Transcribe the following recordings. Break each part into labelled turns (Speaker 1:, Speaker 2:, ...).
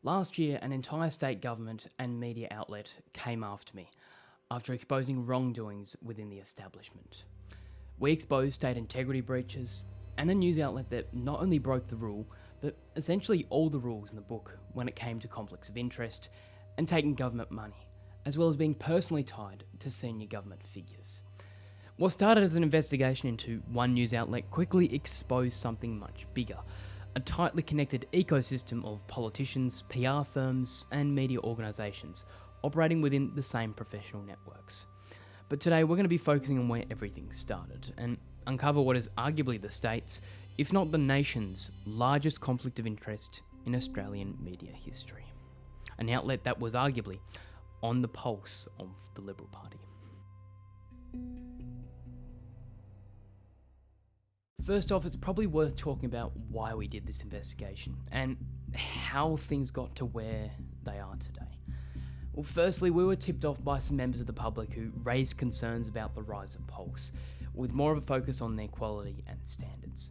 Speaker 1: Last year, an entire state government and media outlet came after me after exposing wrongdoings within the establishment. We exposed state integrity breaches and a news outlet that not only broke the rule, but essentially all the rules in the book when it came to conflicts of interest and taking government money, as well as being personally tied to senior government figures. What started as an investigation into one news outlet quickly exposed something much bigger, a tightly connected ecosystem of politicians, PR firms, and media organisations operating within the same professional networks. But today we're going to be focusing on where everything started and uncover what is arguably the state's, if not the nation's, largest conflict of interest in Australian media history. An outlet that was arguably on the pulse of the Liberal Party. First off, it's probably worth talking about why we did this investigation and how things got to where they are today. Well, firstly, we were tipped off by some members of the public who raised concerns about the rise of Pulse, with more of a focus on their quality and standards.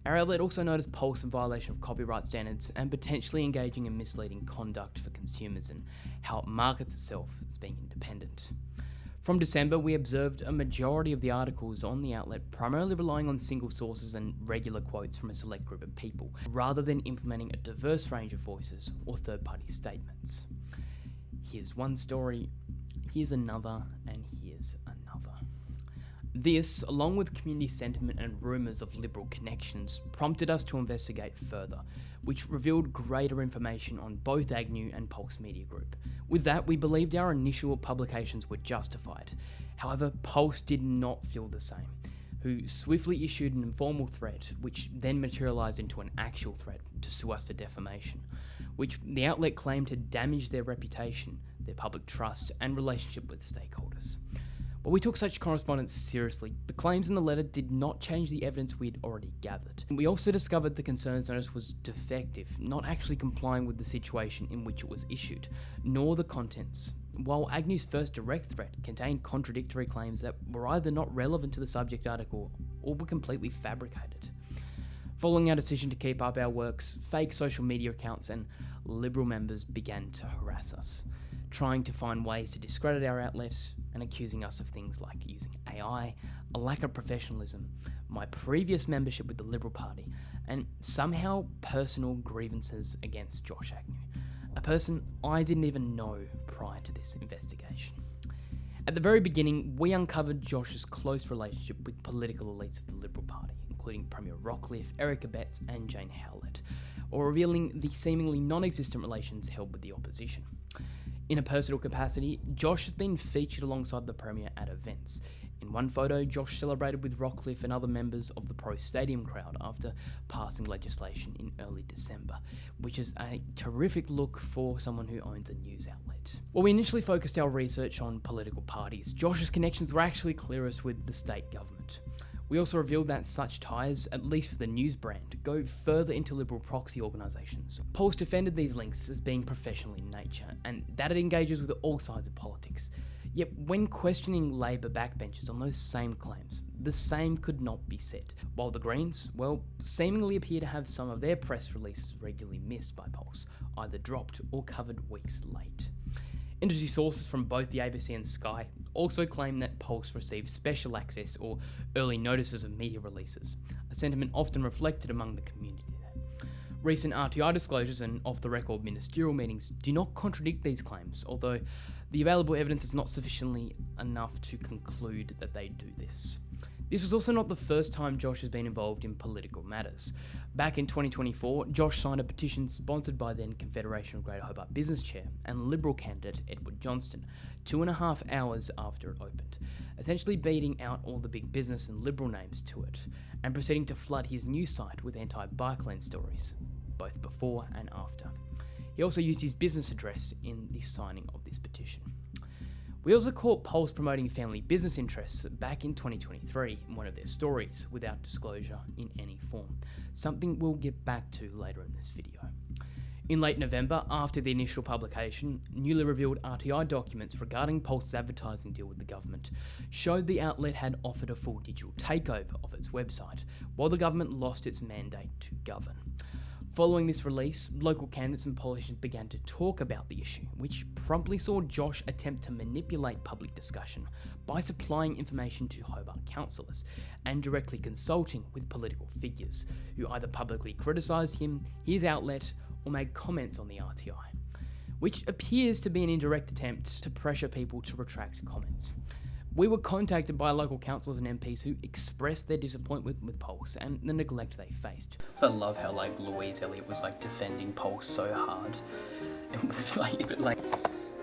Speaker 1: Our outlet also noticed Pulse in violation of copyright standards and potentially engaging in misleading conduct for consumers and how it markets itself as being independent. From December, we observed a majority of the articles on the outlet primarily relying on single sources and regular quotes from a select group of people, rather than implementing a diverse range of voices or third-party statements. Here's one story, here's another, and here's another. This, along with community sentiment and rumours of Liberal connections, prompted us to investigate further, which revealed greater information on both Agnew and Pulse Media Group. With that, we believed our initial publications were justified. However, Pulse did not feel the same, who swiftly issued an informal threat, which then materialised into an actual threat to sue us for defamation, which the outlet claimed to damage their reputation, their public trust, and relationship with stakeholders. While we took such correspondence seriously, the claims in the letter did not change the evidence we'd already gathered. We also discovered the concerns notice was defective, not actually complying with the situation in which it was issued, nor the contents. While Agnew's first direct threat contained contradictory claims that were either not relevant to the subject article or were completely fabricated. Following our decision to keep up our works, fake social media accounts and Liberal members began to harass us, trying to find ways to discredit our outlet and accusing us of things like using AI, a lack of professionalism, my previous membership with the Liberal Party, and somehow personal grievances against Josh Agnew, a person I didn't even know prior to this investigation. At the very beginning, we uncovered Josh's close relationship with political elites of the Liberal Party, including Premier Rockcliffe, Eric Abetz and Jane Howlett, or revealing the seemingly non-existent relations held with the opposition. In a personal capacity, Josh has been featured alongside the Premier at events. In one photo, Josh celebrated with Rockcliffe and other members of the pro-stadium crowd after passing legislation in early December, which is a terrific look for someone who owns a news outlet. While we initially focused our research on political parties, Josh's connections were actually clearest with the state government. We also revealed that such ties, at least for the news brand, go further into Liberal proxy organisations. Pulse defended these links as being professional in nature, and that it engages with all sides of politics. Yet when questioning Labor backbenchers on those same claims, the same could not be said. While the Greens, well, seemingly appear to have some of their press releases regularly missed by Pulse, either dropped or covered weeks late. Industry sources from both the ABC and Sky also claim that Pulse received special access or early notices of media releases, a sentiment often reflected among the community there. Recent RTI disclosures and off-the-record ministerial meetings do not contradict these claims, although the available evidence is not sufficiently enough to conclude that they do this. This was also not the first time Josh has been involved in political matters. Back in 2024, Josh signed a petition sponsored by then Confederation of Greater Hobart Business Chair and Liberal candidate Edward Johnston, 2.5 hours after it opened, essentially beating out all the big business and Liberal names to it, and proceeding to flood his news site with anti-bike lane stories, both before and after. He also used his business address in the signing of this petition. We also caught Pulse promoting family business interests back in 2023 in one of their stories without disclosure in any form, something we'll get back to later in this video. In late November, after the initial publication, newly revealed RTI documents regarding Pulse's advertising deal with the government showed the outlet had offered a full digital takeover of its website, while the government lost its mandate to govern. Following this release, local candidates and politicians began to talk about the issue, which promptly saw Josh attempt to manipulate public discussion by supplying information to Hobart councillors and directly consulting with political figures who either publicly criticised him, his outlet, or made comments on the RTI, which appears to be an indirect attempt to pressure people to retract comments. We were contacted by local councillors and MPs who expressed their disappointment with Pulse and the neglect they faced. So I love how Louise Elliott was defending Pulse so hard. It was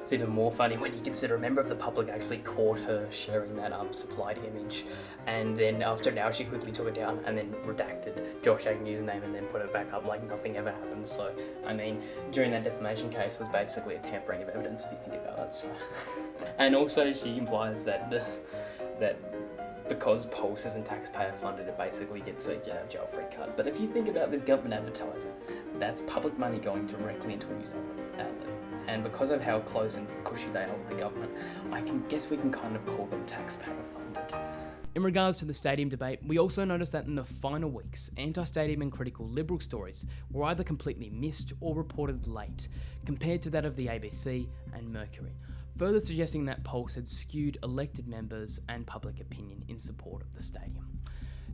Speaker 1: it's even more funny when you consider a member of the public actually caught her sharing that supplied image, and then after an hour she quickly took it down and then redacted Josh Agnew's name and then put it back up like nothing ever happened. So I mean, during that defamation case was basically a tampering of evidence if you think about it. So. And also she implies that because Pulse isn't taxpayer funded, it basically gets a get out of jail free card. But if you think about this government advertising, that's public money going directly into a news outlet. And because of how close and cushy they are with the government, I guess we can kind of call them taxpayer funded. In regards to the stadium debate, we also noticed that in the final weeks, anti-stadium and critical Liberal stories were either completely missed or reported late, compared to that of the ABC and Mercury, further suggesting that Pulse had skewed elected members and public opinion in support of the stadium.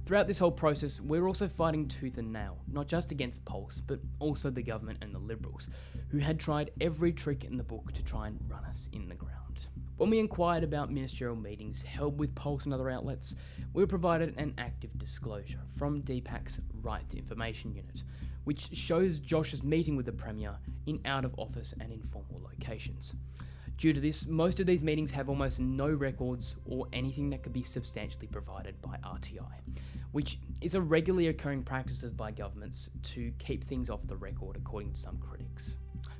Speaker 1: Throughout this whole process, we're also fighting tooth and nail, not just against Pulse, but also the government and the Liberals, who had tried every trick in the book to try and run us in the ground. When we inquired about ministerial meetings held with Pulse and other outlets, we were provided an active disclosure from DPAC's Right to Information Unit, which shows Josh's meeting with the Premier in out-of-office and informal locations. Due to this, most of these meetings have almost no records or anything that could be substantially provided by RTI, which is a regularly occurring practice by governments to keep things off the record, according to some critics.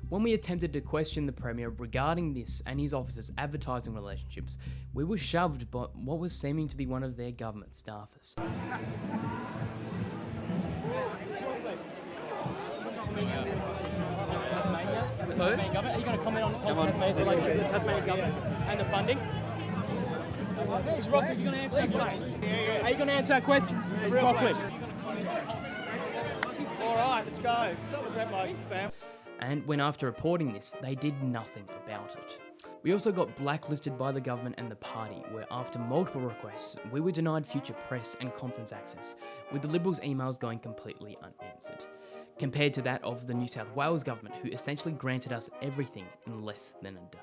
Speaker 1: When we attempted to question the Premier regarding this and his office's advertising relationships, we were shoved by what was seeming to be one of their government staffers. Tasmania government. Are you going to comment on Tasmania's relationship with the Tasmanian government and the funding? It's Rob, are you going to answer our questions? Are you going to answer our questions? Rockwood.
Speaker 2: All right, let's go. Something about my family.
Speaker 1: And when after reporting this, they did nothing about it. We also got blacklisted by the government and the party, where after multiple requests, we were denied future press and conference access, with the Liberals' emails going completely unanswered, compared to that of the New South Wales government, who essentially granted us everything in less than a day.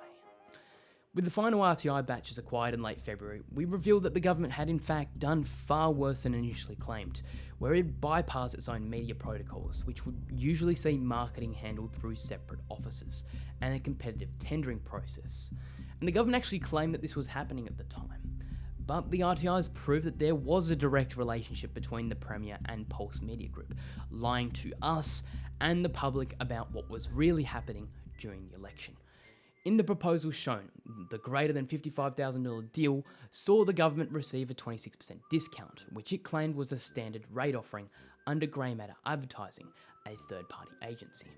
Speaker 1: With the final RTI batches acquired in late February, we revealed that the government had in fact done far worse than initially claimed, where it bypassed its own media protocols, which would usually see marketing handled through separate offices, and a competitive tendering process. And the government actually claimed that this was happening at the time. But the RTIs proved that there was a direct relationship between the Premier and Pulse Media Group, lying to us and the public about what was really happening during the election. In the proposal shown, the greater than $55,000 deal saw the government receive a 26% discount, which it claimed was a standard rate offering under Grey Matter Advertising, a third-party agency.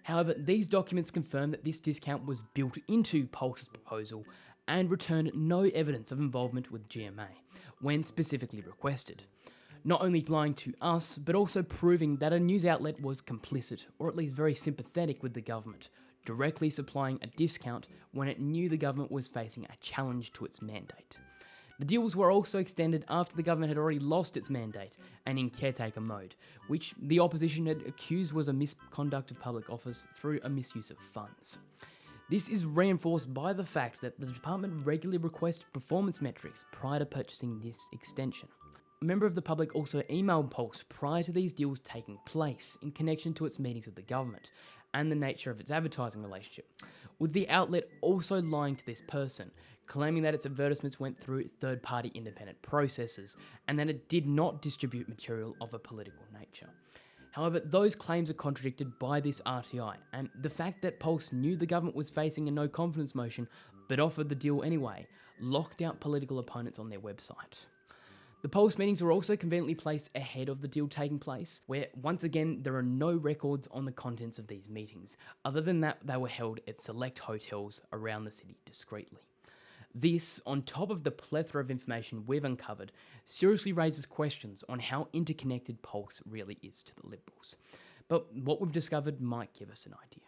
Speaker 1: However, these documents confirm that this discount was built into Pulse's proposal and returned no evidence of involvement with GMA, when specifically requested. Not only lying to us, but also proving that a news outlet was complicit, or at least very sympathetic with the government, directly supplying a discount when it knew the government was facing a challenge to its mandate. The deals were also extended after the government had already lost its mandate and in caretaker mode, which the opposition had accused was a misconduct of public office through a misuse of funds. This is reinforced by the fact that the department regularly requested performance metrics prior to purchasing this extension. A member of the public also emailed Pulse prior to these deals taking place in connection to its meetings with the government and the nature of its advertising relationship, with the outlet also lying to this person, claiming that its advertisements went through third-party independent processes and that it did not distribute material of a political nature. However, those claims are contradicted by this RTI, and the fact that Pulse knew the government was facing a no-confidence motion but offered the deal anyway, locked out political opponents on their website. The Pulse meetings were also conveniently placed ahead of the deal taking place, where once again there are no records on the contents of these meetings, other than that they were held at select hotels around the city discreetly. This, on top of the plethora of information we've uncovered, seriously raises questions on how interconnected Pulse really is to the Liberals. but what we've discovered might give us an idea.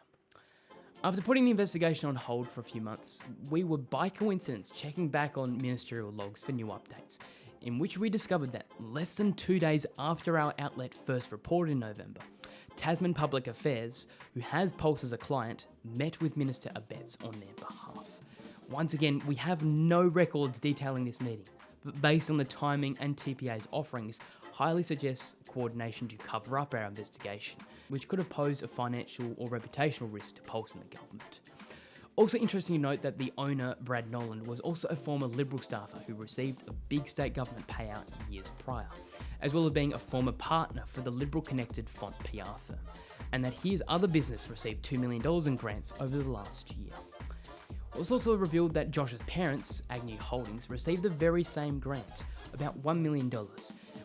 Speaker 1: After putting the investigation on hold for a few months, we were by coincidence checking back on ministerial logs for new updates, in which we discovered that less than 2 days after our outlet first reported in November, Tasman Public Affairs, who has Pulse as a client, met with Minister Abetz on their behalf. Once again, we have no records detailing this meeting, but based on the timing and TPA's offerings, highly suggests coordination to cover up our investigation, which could have posed a financial or reputational risk to Pulse and the government. Also interesting to note that the owner, Brad Nolan, was also a former Liberal staffer who received a big state government payout years prior, as well as being a former partner for the Liberal-connected Font PR firm, and that his other business received $2 million in grants over the last year. It was also revealed that Josh's parents, Agnew Holdings, received the very same grants, about $1 million,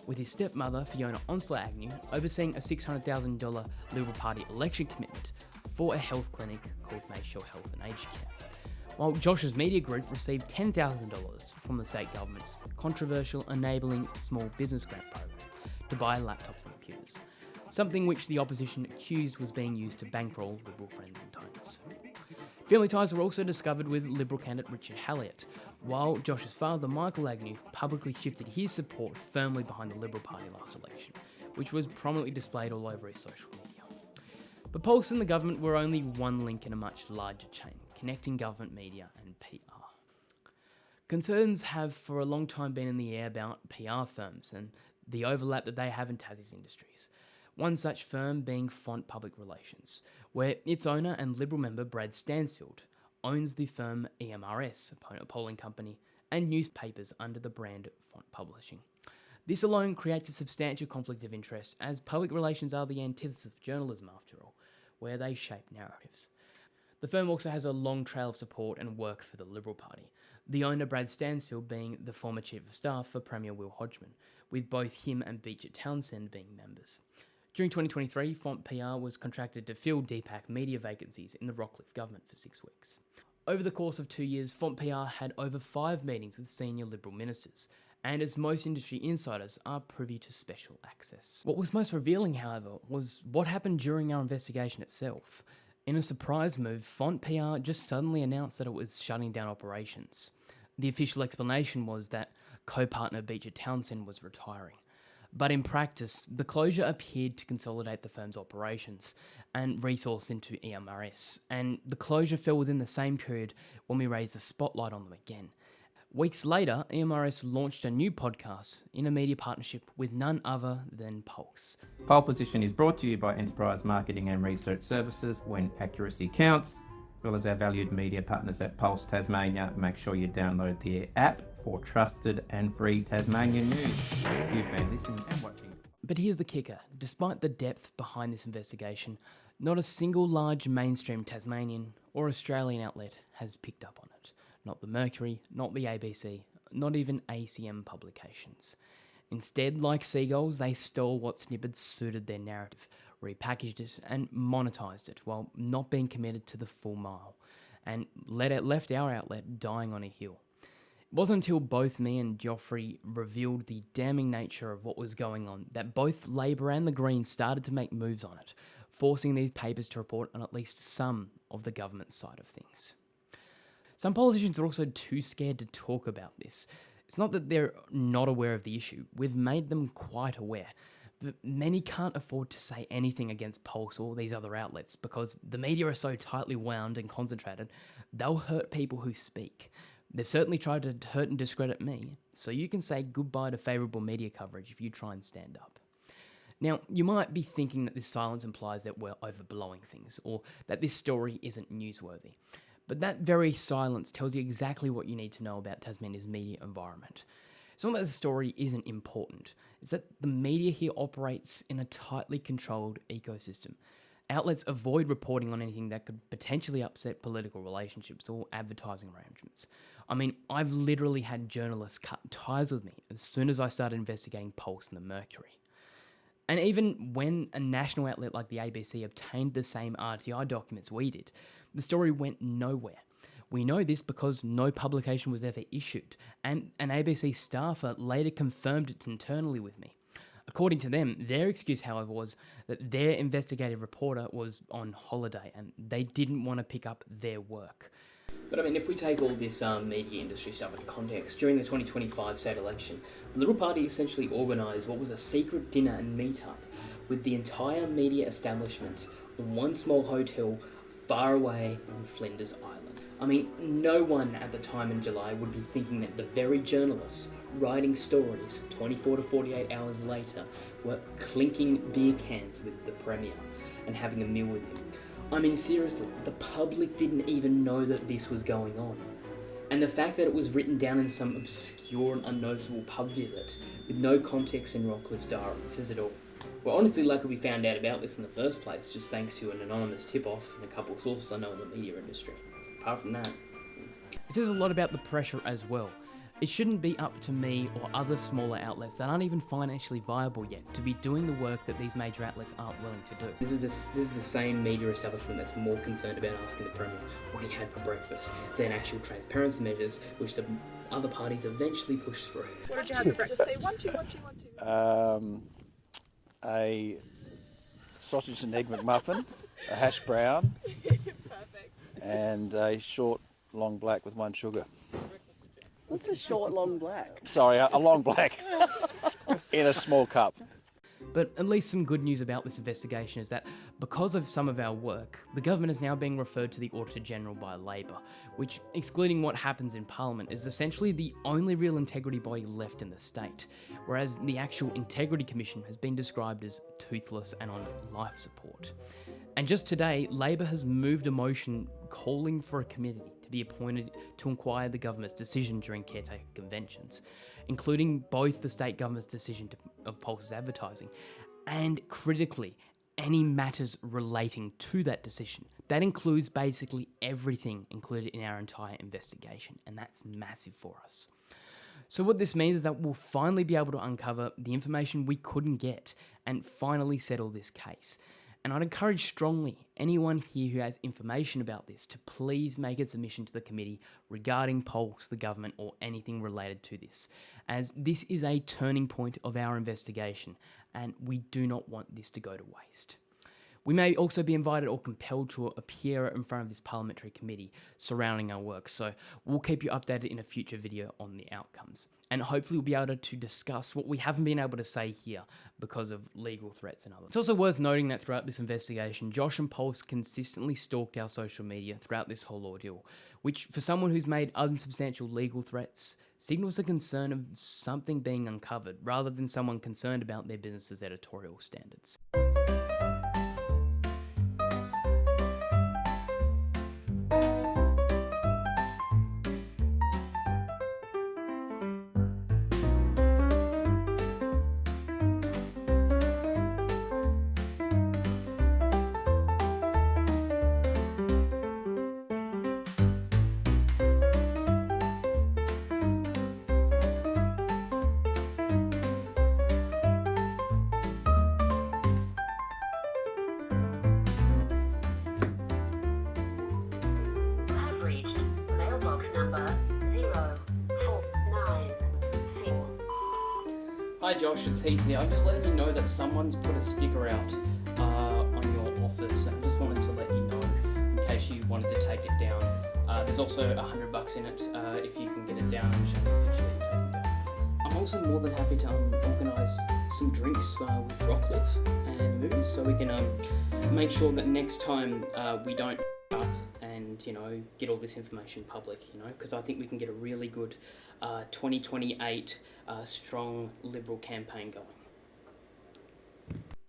Speaker 1: with his stepmother, Fiona Onsler Agnew, overseeing a $600,000 Liberal Party election commitment for a health clinic called Mayshore Health and Aged Care, while Josh's media group received $10,000 from the state government's controversial Enabling Small Business Grant program to buy laptops and computers, something which the opposition accused was being used to bankroll Liberal friends and donors. Family ties were also discovered with Liberal candidate Richard Halliott, while Josh's father, Michael Agnew, publicly shifted his support firmly behind the Liberal Party last election, which was prominently displayed all over his social media. But Pulse and the government were only one link in a much larger chain, connecting government media and PR. Concerns have for a long time been in the air about PR firms and the overlap that they have in Tassie's industries. One such firm being Font Public Relations, where its owner and Liberal member Brad Stansfield owns the firm EMRS, a polling company, and newspapers under the brand Font Publishing. This alone creates a substantial conflict of interest, as public relations are the antithesis of journalism after all, where they shape narratives. The firm also has a long trail of support and work for the Liberal Party, the owner Brad Stansfield being the former Chief of Staff for Premier Will Hodgman, with both him and Beechett Townsend being members. During 2023, Font PR was contracted to fill DPAC media vacancies in the Rockcliffe government for 6 weeks. Over the course of 2 years, Font PR had over 5 meetings with senior Liberal ministers, and as most industry insiders are privy to special access. What was most revealing, however, was what happened during our investigation itself. In a surprise move, Font PR just suddenly announced that it was shutting down operations. The official explanation was that co-partner Beechett Townsend was retiring. But in practice, the closure appeared to consolidate the firm's operations and resource into EMRS, and the closure fell within the same period when we raised the spotlight on them again. Weeks later, EMRS launched a new podcast in a media partnership with none other than Pulse.
Speaker 3: Pole Position is brought to you by Enterprise Marketing and Research Services when accuracy counts, as well as our valued media partners at Pulse Tasmania. Make sure you download the app for trusted and free Tasmanian news. You've been listening and watching.
Speaker 1: But here's the kicker. Despite the depth behind this investigation, not a single large mainstream Tasmanian or Australian outlet has picked up on it. Not the Mercury, not the ABC, not even ACM publications. Instead, like seagulls, they stole what snippets suited their narrative, repackaged it and monetised it while not being committed to the full mile, and left our outlet dying on a hill. It wasn't until both me and Joffrey revealed the damning nature of what was going on that both Labor and the Greens started to make moves on it, forcing these papers to report on at least some of the government side of things. Some politicians are also too scared to talk about this. It's not that they're not aware of the issue. We've made them quite aware. But many can't afford to say anything against Pulse or these other outlets because the media are so tightly wound and concentrated, they'll hurt people who speak. They've certainly tried to hurt and discredit me, so you can say goodbye to favourable media coverage if you try and stand up. Now, you might be thinking that this silence implies that we're overblowing things or that this story isn't newsworthy. But that very silence tells you exactly what you need to know about Tasmania's media environment. It's not that the story isn't important, it's that the media here operates in a tightly controlled ecosystem. Outlets avoid reporting on anything that could potentially upset political relationships or advertising arrangements. I mean, I've literally had journalists cut ties with me as soon as I started investigating Pulse and the Mercury. And even when a national outlet like the ABC obtained the same RTI documents we did, the story went nowhere. We know this because no publication was ever issued, and an ABC staffer later confirmed it internally with me. According to them, their excuse, however, was that their investigative reporter was on holiday and they didn't want to pick up their work. But I mean, if we take all this media industry stuff into context, during the 2025 state election, the Liberal Party essentially organised what was a secret dinner and meet-up with the entire media establishment in one small hotel far away on Flinders Island. I mean, no one at the time in July would be thinking that the very journalists writing stories 24 to 48 hours later were clinking beer cans with the Premier and having a meal with him. I mean, seriously, the public didn't even know that this was going on. And the fact that it was written down in some obscure and unnoticeable pub visit with no context in Rockcliffe's diary says it all. We're honestly lucky we found out about this in the first place, just thanks to an anonymous tip-off and a couple of sources I know in the media industry. Apart from that, it says a lot about the pressure as well. It shouldn't be up to me or other smaller outlets that aren't even financially viable yet to be doing the work that these major outlets aren't willing to do. This is the same media establishment that's more concerned about asking the Premier what he had for breakfast than actual transparency measures, which the other parties eventually pushed through.
Speaker 4: What did you have for breakfast? Just say one, two.
Speaker 2: A sausage and egg McMuffin, a hash brown,
Speaker 4: Perfect.
Speaker 2: and a short long black with one sugar.
Speaker 5: What's a short, long black?
Speaker 2: Sorry, a long black in a small cup.
Speaker 1: But at least some good news about this investigation is that because of some of our work, the government is now being referred to the Auditor General by Labor, which, excluding what happens in Parliament, is essentially the only real integrity body left in the state, whereas the actual Integrity Commission has been described as toothless and on life support. And just today, Labor has moved a motion calling for a committee to be appointed to inquire the government's decision during caretaker conventions, including both the state government's decision of Pulse's advertising and, critically, any matters relating to that decision. That includes basically everything included in our entire investigation, and that's massive for us. So what this means is that we'll finally be able to uncover the information we couldn't get and finally settle this case. And I'd encourage strongly anyone here who has information about this to please make a submission to the committee regarding Pulse, the government, or anything related to this, as this is a turning point of our investigation and we do not want this to go to waste. We may also be invited or compelled to appear in front of this parliamentary committee surrounding our work, so we'll keep you updated in a future video on the outcomes. And hopefully we'll be able to discuss what we haven't been able to say here because of legal threats and others. It's also worth noting that throughout this investigation, Josh and Pulse consistently stalked our social media throughout this whole ordeal, which for someone who's made unsubstantial legal threats, signals a concern of something being uncovered rather than someone concerned about their business's editorial standards. Hi Josh, it's Heath here. I'm just letting you know that someone's put a sticker out on your office. I just wanted to let you know in case you wanted to take it down. There's also $100 in it if you can get it down and eventually take it down. I'm also more than happy to organise some drinks with Rockcliffe and Moose so we can make sure that next time we don't up and, get all this information public, because I think we can get a really good 2028 strong Liberal campaign going.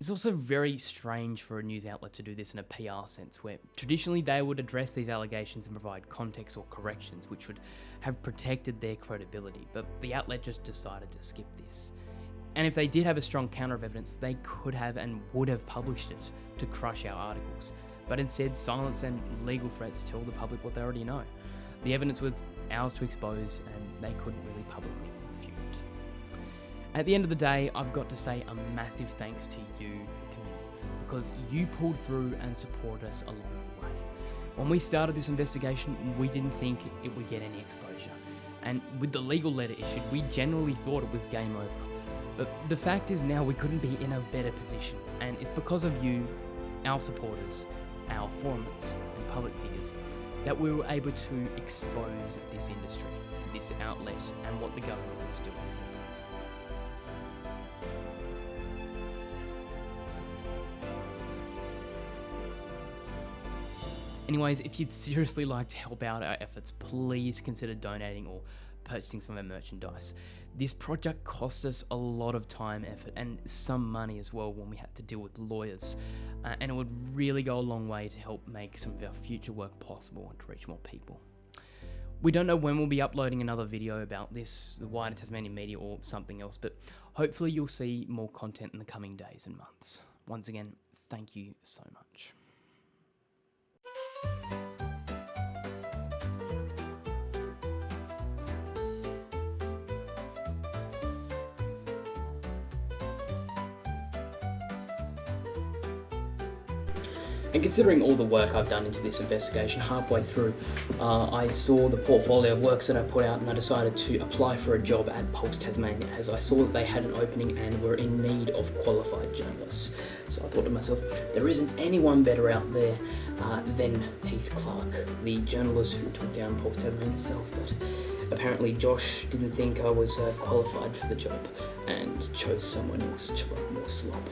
Speaker 1: It's also very strange for a news outlet to do this in a PR sense, where traditionally they would address these allegations and provide context or corrections, which would have protected their credibility, but the outlet just decided to skip this. And if they did have a strong counter of evidence, they could have and would have published it to crush our articles, but instead silence and legal threats tell the public what they already know. The evidence was ours to expose, and they couldn't really publicly refute it. At the end of the day, I've got to say a massive thanks to you, the community, because you pulled through and supported us along the way. When we started this investigation, we didn't think it would get any exposure, and with the legal letter issued, we generally thought it was game over. But the fact is now we couldn't be in a better position, and it's because of you, our supporters, our forumers and public figures, that we were able to expose this industry, this outlet, and what the government was doing. Anyways, if you'd seriously like to help out our efforts, please consider donating or purchasing some of our merchandise. This project cost us a lot of time, effort, and some money as well when we had to deal with lawyers, and it would really go a long way to help make some of our future work possible and to reach more people. We don't know when we'll be uploading another video about this, the wider Tasmanian media, or something else, but hopefully you'll see more content in the coming days and months. Once again, thank you so much. And considering all the work I've done into this investigation, halfway through, I saw the portfolio of works that I put out, and I decided to apply for a job at Pulse Tasmania, as I saw that they had an opening and were in need of qualified journalists. So I thought to myself, there isn't anyone better out there than Heath Clark, the journalist who took down Pulse Tasmania itself. But apparently Josh didn't think I was qualified for the job and chose someone else to write more slop.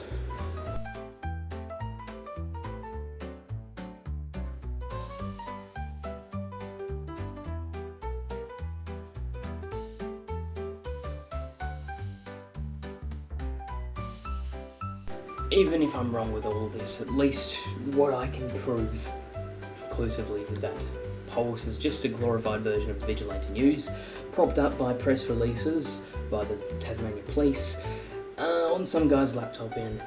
Speaker 1: Even if I'm wrong with all of this, at least what I can prove conclusively is that Pulse is just a glorified version of vigilante news, propped up by press releases by the Tasmania police, on some guy's laptop in